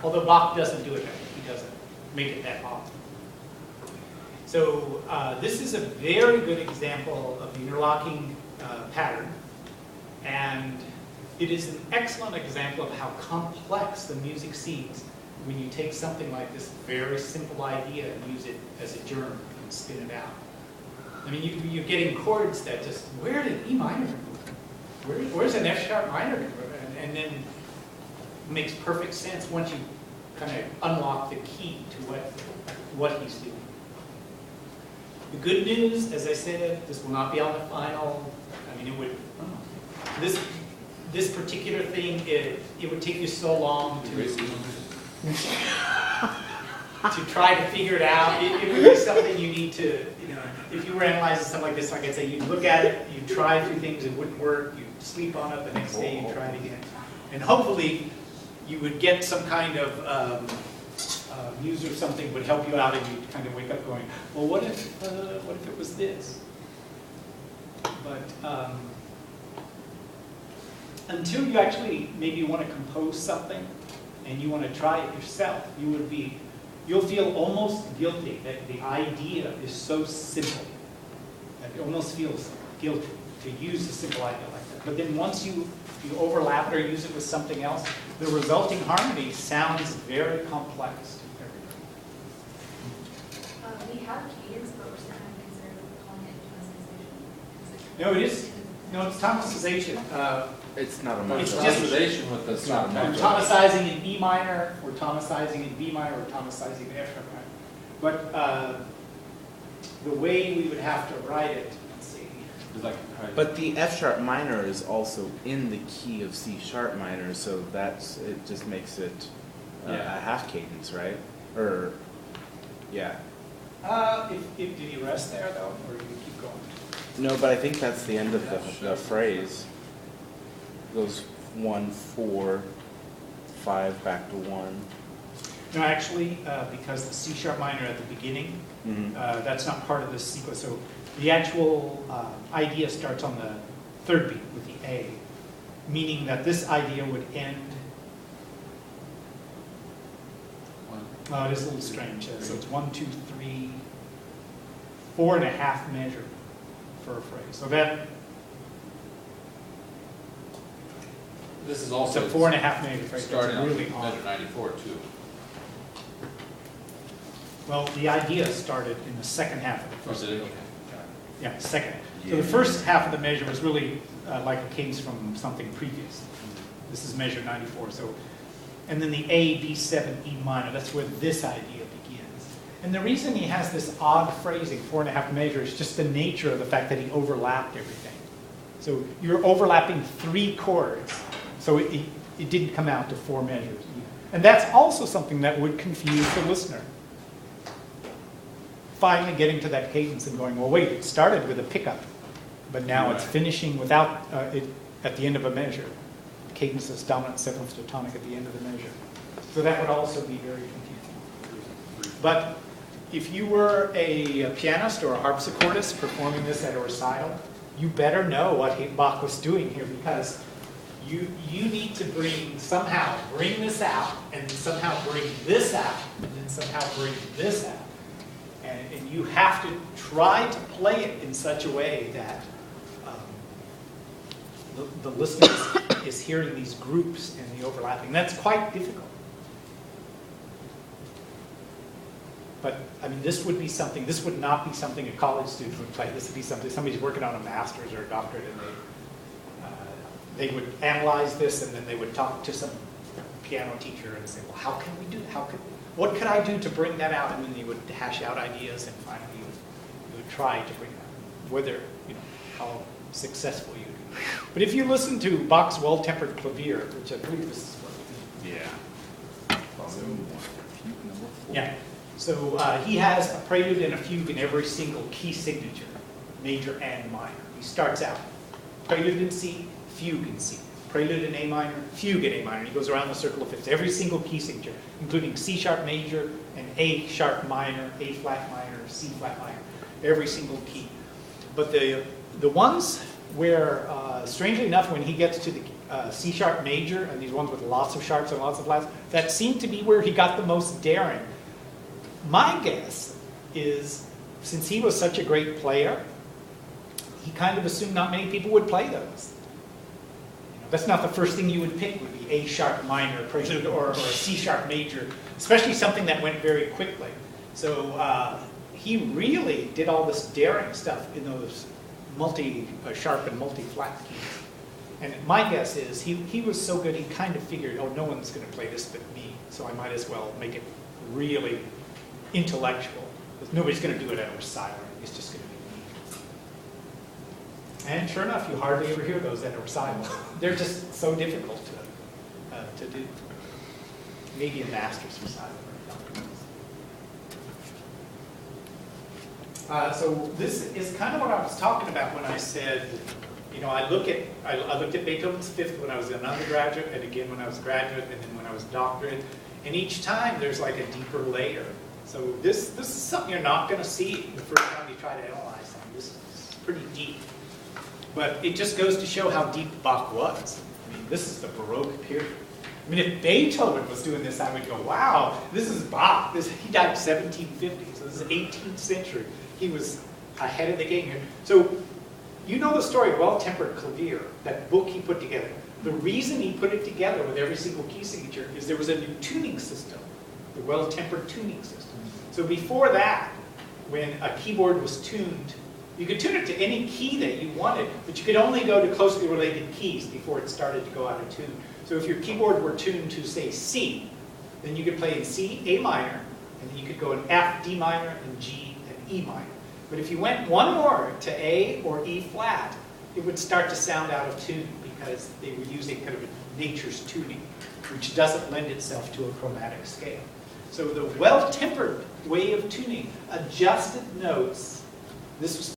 although Bach doesn't do it that way. He doesn't make it that often. So this is a very good example of the interlocking pattern, and it is an excellent example of how complex the music seems when you take something like this very simple idea and use it as a germ and spin it out. I mean, you're getting chords that just, where did E minor come from? Where's an F sharp minor come from? And then it makes perfect sense once you kind of unlock the key to what he's doing. The good news, as I said, this will not be on the final. I mean, it would, this particular thing, it would take you so long to try to figure it out. It would be something you need to, if you were analyzing something like this, like I say, you'd look at it, you'd try a few things, it wouldn't work, you'd sleep on it, the next day you'd try it again. And hopefully you would get some kind of muse or something would help you out, and you'd kind of wake up going, well, what if it was this? But until you actually maybe want to compose something and you want to try it yourself, you'll feel almost guilty that the idea is so simple that it almost feels guilty to use a simple idea like that. But then once you overlap it or use it with something else, the resulting harmony sounds very complex to everybody. We have cadence, but we're still kind of considered calling it tonalization. No, it is. No, it's tonicization. It's not a It's measure. just- Tonicization with the sound. We're tonicizing in E minor, we're tonicizing in B minor, we're tonicizing in F sharp minor. But the way we would have to write it, let's see. It's like, But the F sharp minor is also in the key of C sharp minor, so it just makes it Yeah. a half cadence, right? Or, yeah. Did you rest there though, or do you keep going? No, but I think that's the end of the phrase. Goes 1, 4, 5, back to 1. No, actually, because the C sharp minor at the beginning, that's not part of this sequence. So the actual idea starts on the third beat with the A, meaning that this idea would end. Oh, it is a little strange. So it's 1, 2, 3, 4.5 measure for a phrase. So that this is it's also a 4.5 measure phrase. starting That's on really odd. measure 94 too. Well, the idea started in the second half of the Oh, first did it? measure. Okay. Yeah, second. So the first half of the measure was really like a cadence from something previous. This is measure 94. So, and then the A, B7, E minor, that's where this idea begins. And the reason he has this odd phrasing, 4.5 measure, is just the nature of the fact that he overlapped everything. So you're overlapping 3 chords. So it didn't come out to 4 measures. And that's also something that would confuse the listener. Finally getting to that cadence and going, well, wait, it started with a pickup, but now it's finishing without it at the end of a measure. Cadence is dominant, seventh to tonic at the end of the measure. So that would also be very confusing. But if you were a pianist or a harpsichordist performing this at a recital, you better know what Bach was doing here, because you need to somehow bring this out, and somehow bring this out, and then somehow bring this out. And you have to try to play it in such a way that the listener is hearing these groups and the overlapping. That's quite difficult. But I mean, this would not be something a college student would play. This would be something somebody's working on a master's or a doctorate, and they would analyze this, and then they would talk to some piano teacher and say, well, how can we do that? What could I do to bring that out? And then you would hash out ideas, and finally you would try to bring it out, whether, how successful you do. But if you listen to Bach's Well-Tempered Clavier, which I believe this is what yeah. So he has a prelude and a fugue in every single key signature, major and minor. He starts out prelude in C, fugue in C. Prelude in A minor, fugue in A minor. And he goes around the circle of fifths, every single key signature, including C sharp major and A sharp minor, A flat minor, C flat minor, every single key. But the ones where, strangely enough, when he gets to the C sharp major and these ones with lots of sharps and lots of flats, that seemed to be where he got the most daring. My guess is, since he was such a great player, he kind of assumed not many people would play those. That's not the first thing you would pick, would be A sharp minor prelude or a C sharp major, especially something that went very quickly. So he really did all this daring stuff in those multi-sharp and multi-flat keys. And my guess is he was so good, he kind of figured, oh, no one's going to play this but me, so I might as well make it really intellectual. Because nobody's going to do it at a recital. It's just going to be me. And sure enough, you hardly ever hear those at a recital. They're just so difficult to do. Maybe a master's recital. So this is kind of what I was talking about when I said, you know, I looked at Beethoven's Fifth when I was an undergraduate, and again when I was a graduate, and then when I was doctorate, and each time there's like a deeper layer. So this is something you're not going to see the first time you try to analyze something. This is pretty deep. But it just goes to show how deep Bach was. I mean, this is the Baroque period. I mean, if Beethoven was doing this, I would go, wow, this is Bach. He died in 1750, so this is 18th century. He was ahead of the game here. So you know the story of Well-Tempered Clavier, that book he put together. The reason he put it together with every single key signature is there was a new tuning system, the Well-Tempered tuning system. So before that, when a keyboard was tuned, you could tune it to any key that you wanted, but you could only go to closely related keys before it started to go out of tune. So if your keyboard were tuned to, say, C, then you could play in C, A minor, and then you could go in F, D minor, and G, and E minor. But if you went one more to A or E flat, it would start to sound out of tune because they were using kind of a nature's tuning, which doesn't lend itself to a chromatic scale. So the well-tempered way of tuning adjusted notes. This was